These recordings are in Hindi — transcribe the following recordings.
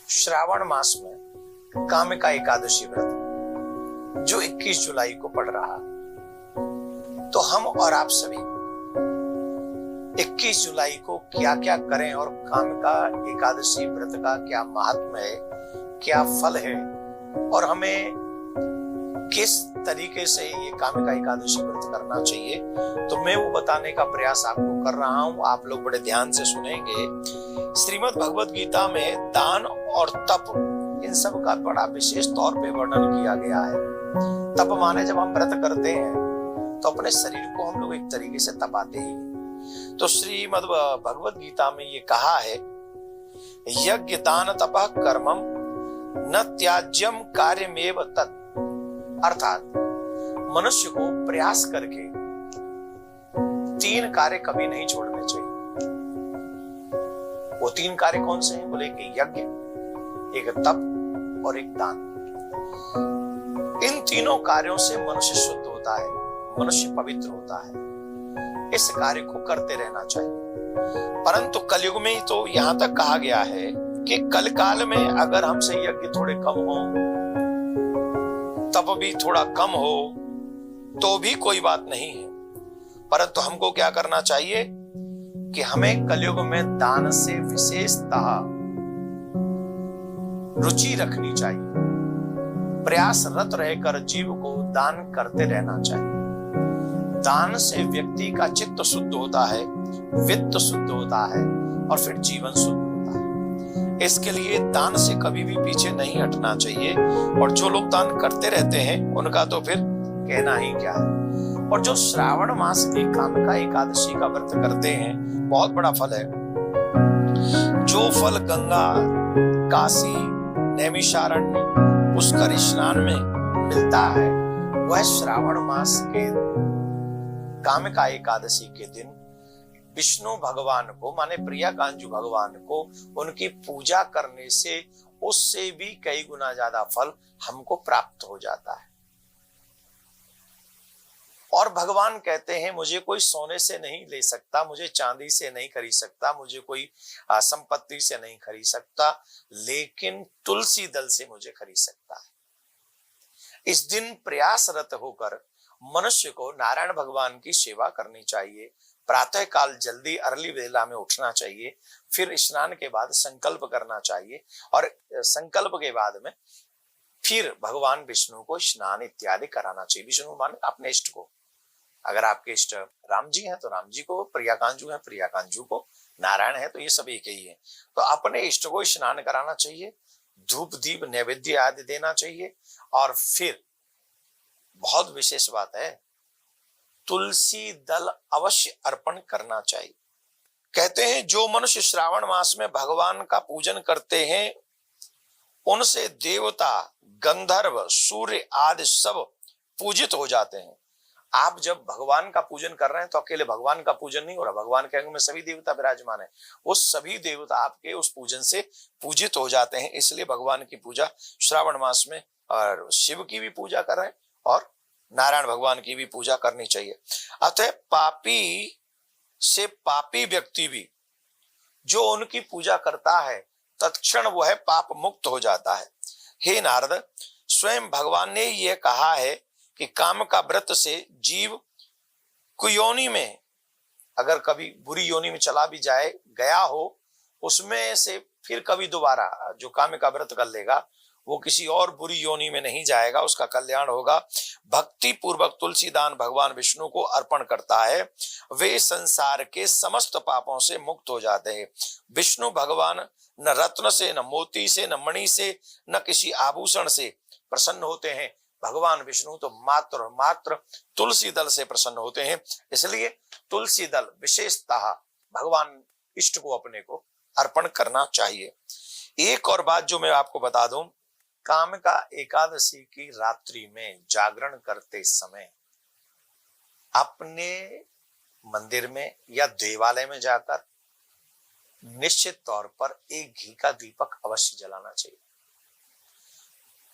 श्रावण मास में कामिका एकादशी व्रत जो 21 जुलाई को पड़ रहा, तो हम और आप सभी 21 जुलाई को क्या क्या करें और कामिका एकादशी व्रत का क्या महात्म्य है, क्या फल है और हमें किस तरीके से ये कामिका एकादशी व्रत करना चाहिए, तो मैं वो बताने का प्रयास आपको कर रहा हूं। आप लोग बड़े ध्यान से सुनेंगे। श्रीमद् भगवद गीता में दान और तप, इन सब का बड़ा विशेष तौर पे वर्णन किया गया है। तप माने जब हम व्रत करते हैं तो अपने शरीर को हम लोग एक तरीके से तपाते ही। तो श्रीमद् भगवद गीता में ये कहा है, यज्ञ दान तपः कर्मम न त्याज्यम कार्यमेव तत्, अर्थात मनुष्य को प्रयास करके 3 कार्य कभी नहीं छोड़ने चाहिए। वो 3 कार्य कौन से हैं? बोले कि यज्ञ, एक तप और एक दान। इन तीनों कार्यों से मनुष्य शुद्ध होता है, मनुष्य पवित्र होता है। इस कार्य को करते रहना चाहिए। परंतु कलयुग में तो यहां तक कहा गया है कि कल काल में अगर हमसे यज्ञ थोड़े कम हो, तप भी थोड़ा कम हो, तो भी कोई बात नहीं है। परंतु हमको क्या करना चाहिए कि हमें कलयुग में दान से विशेषतः रुचि रखनी चाहिए। प्रयासरत रहकर जीव को दान करते रहना चाहिए। दान से व्यक्ति का चित्त शुद्ध होता है, वित्त शुद्ध होता है और फिर जीवन शुद्ध होता है। इसके लिए दान से कभी भी पीछे नहीं हटना चाहिए। और जो लोग दान करते रहते हैं उनका तो फिर कहना ही क्या है। और जो श्रावण मास की कामिका एकादशी का व्रत करते हैं, बहुत बड़ा फल है। जो फल गंगा, काशी, नैमिषारण्य, पुष्कर स्नान में मिलता है, वह श्रावण मास के कामिका एकादशी के दिन विष्णु भगवान को, माने प्रियाकांजु भगवान को, उनकी पूजा करने से उससे भी कई गुना ज्यादा फल हमको प्राप्त हो जाता है। और भगवान कहते हैं, मुझे कोई सोने से नहीं ले सकता, मुझे चांदी से नहीं खरीद सकता, मुझे कोई संपत्ति से नहीं खरीद सकता, लेकिन तुलसी दल से मुझे खरीद सकता है। इस दिन प्रयासरत होकर मनुष्य को नारायण भगवान की सेवा करनी चाहिए। प्रातः काल जल्दी अर्ली वेला में उठना चाहिए। फिर स्नान के बाद संकल्प करना चाहिए और संकल्प के बाद में फिर भगवान विष्णु को स्नान इत्यादि कराना चाहिए। विष्णु माने अपने इष्ट को। अगर आपके इष्ट राम जी हैं तो राम जी को, प्रियाकांजु हैं प्रियाकांजु को, नारायण है तो ये सब एक ही है। तो अपने इष्ट को स्नान कराना चाहिए, धूप दीप नैवेद्य आदि देना चाहिए और फिर बहुत विशेष बात है, तुलसी दल अवश्य अर्पण करना चाहिए। कहते हैं जो मनुष्य श्रावण मास में भगवान का पूजन करते हैं, उनसे देवता, गंधर्व, सूर्य आदि सब पूजित हो जाते हैं। आप जब भगवान का पूजन कर रहे हैं तो अकेले भगवान का पूजन नहीं हो रहा, भगवान के अंग में सभी देवता विराजमान है। वो सभी देवता आपके उस पूजन से पूजित हो जाते हैं। इसलिए भगवान की पूजा श्रावण मास में, और शिव की भी पूजा कर रहे हैं और नारायण भगवान की भी पूजा करनी चाहिए। अतः पापी से पापी व्यक्ति भी जो उनकी पूजा करता है, तत्क्षण वह पाप मुक्त हो जाता है। हे नारद, स्वयं भगवान ने यह कहा है कि काम का व्रत से जीव कुयोनि में, अगर कभी बुरी योनि में चला भी जाए, गया हो, उसमें से फिर कभी दोबारा जो काम का व्रत कर लेगा वो किसी और बुरी योनि में नहीं जाएगा, उसका कल्याण होगा। भक्ति पूर्वक तुलसी दान भगवान विष्णु को अर्पण करता है, वे संसार के समस्त पापों से मुक्त हो जाते हैं। विष्णु भगवान न रत्न से, न मोती से, न मणि से, न किसी आभूषण से प्रसन्न होते हैं। भगवान विष्णु तो मात्र और मात्र तुलसी दल से प्रसन्न होते हैं। इसलिए तुलसी दल विशेषतः भगवान इष्ट को, अपने को अर्पण करना चाहिए। एक और बात जो मैं आपको बता दूं, कामिका एकादशी की रात्रि में जागरण करते समय अपने मंदिर में या देवालय में जाकर निश्चित तौर पर एक घी का दीपक अवश्य जलाना चाहिए।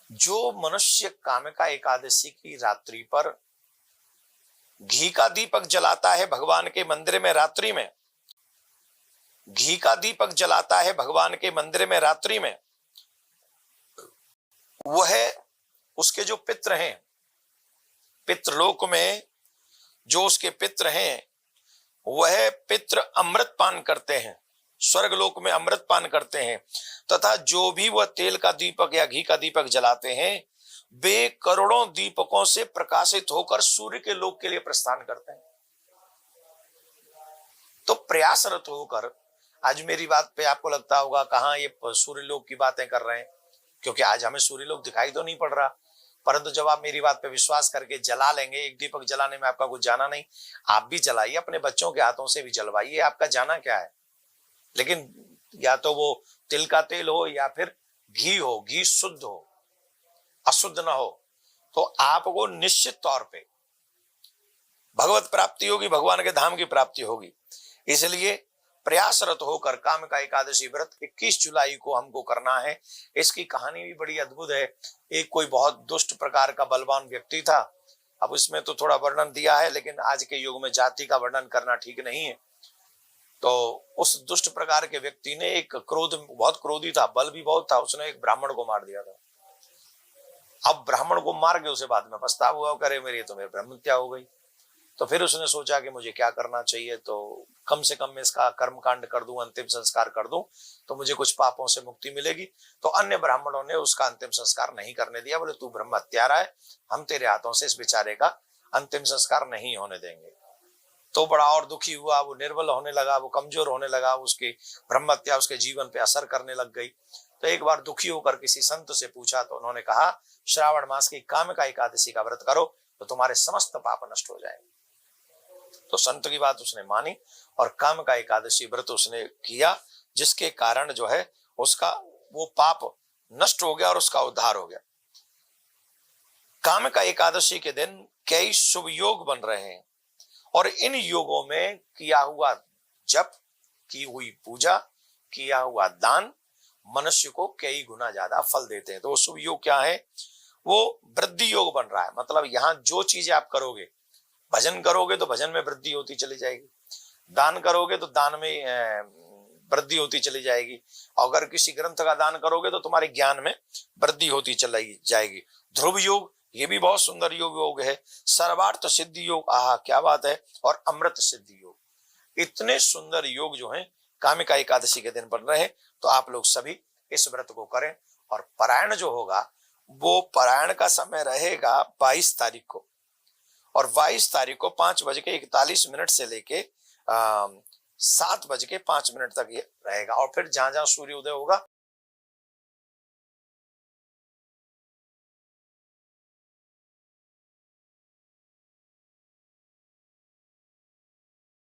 जो मनुष्य कामिका एकादशी की रात्रि पर घी का दीपक जलाता है भगवान के मंदिर में रात्रि में, घी का दीपक जलाता है भगवान के मंदिर में रात्रि में, वह उसके जो पितृ हैं, पितृलोक में जो उसके पितृ हैं, वह पितृ अमृत पान करते हैं, स्वर्ग लोक में अमृत पान करते हैं, तथा जो भी वह तेल का दीपक या घी का दीपक जलाते हैं, वे करोड़ों दीपकों से प्रकाशित होकर सूर्य के लोक के लिए प्रस्थान करते हैं। तो प्रयासरत होकर, आज मेरी बात पे आपको लगता होगा कहां ये सूर्य लोक की बातें कर रहे हैं, क्योंकि आज हमें सूर्य लोक दिखाई तो नहीं पड़ रहा, परंतु जब आप मेरी बात पे विश्वास करके जला लेंगे, एक दीपक जलाने में आपका कुछ जाना नहीं, आप भी जलाइए, अपने बच्चों के हाथों से भी जलवाइए, आपका जाना क्या है। लेकिन या तो वो तिल का तेल हो या फिर घी हो, घी शुद्ध हो, अशुद्ध ना हो, तो आपको निश्चित तौर पे भगवत प्राप्ति होगी, भगवान के धाम की प्राप्ति होगी। इसलिए प्रयासरत होकर कामिका एकादशी व्रत 21 जुलाई को हमको करना है। इसकी कहानी भी बड़ी अद्भुत है। एक कोई बहुत दुष्ट प्रकार का बलवान व्यक्ति था, अब इसमें तो थोड़ा वर्णन दिया है, लेकिन आज के युग में जाति का वर्णन करना ठीक नहीं है। तो उस दुष्ट प्रकार के व्यक्ति ने एक बहुत क्रोधी था, बल भी बहुत था, उसने एक ब्राह्मण को मार दिया था। अब ब्राह्मण को मार के उसे बाद में पछतावा हुआ, करे मेरी तो मेरी ब्रह्म हत्या हो गई। तो फिर उसने सोचा कि मुझे क्या करना चाहिए, तो कम से कम मैं इसका कर्म कांड कर दूं, अंतिम संस्कार कर दूं, तो मुझे कुछ पापों से मुक्ति मिलेगी। तो अन्य ब्राह्मणों ने उसका अंतिम संस्कार नहीं करने दिया, बोले तू ब्रह्म हत्यारा है, हम तेरे हाथों से इस बेचारे का अंतिम संस्कार नहीं होने देंगे। तो बड़ा और दुखी हुआ, वो निर्बल होने लगा, वो कमजोर होने लगा, उसकी ब्रह्म हत्या उसके जीवन पे असर करने लग गई। तो एक बार दुखी होकर किसी संत से पूछा, तो उन्होंने कहा श्रावण मास की कामिका एकादशी का व्रत करो तो तुम्हारे समस्त पाप नष्ट हो जाएंगे। तो संत की बात उसने मानी और कामिका एकादशी व्रत उसने किया, जिसके कारण जो है उसका वो पाप नष्ट हो गया और उसका उद्धार हो गया। कामिका एकादशी के दिन कई शुभ योग बन रहे हैं और इन योगों में किया हुआ जप, की हुई पूजा, किया हुआ दान मनुष्य को कई गुना ज्यादा फल देते हैं। तो वो शुभ योग क्या है? वो वृद्धि योग बन रहा है। मतलब यहां जो चीजें आप करोगे, भजन करोगे तो भजन में वृद्धि होती चली जाएगी, दान करोगे तो दान में वृद्धि होती चली जाएगी, अगर किसी ग्रंथ का दान करोगे तो तुम्हारे ज्ञान में वृद्धि होती चली जाएगी। ध्रुव योग, ये भी बहुत सुंदर योग है। सर्वार्थ सिद्धि योग, आहा क्या बात है, और अमृत सिद्धि योग, इतने सुंदर योग जो हैं कामिका एकादशी के दिन बन रहे हैं। तो आप लोग सभी इस व्रत को करें। और पारायण जो होगा, वो पारायण का समय रहेगा 22 तारीख को, और 22 तारीख को 5:41 से लेके 7:05 तक ये रहेगा। और फिर जहां जहां सूर्योदय होगा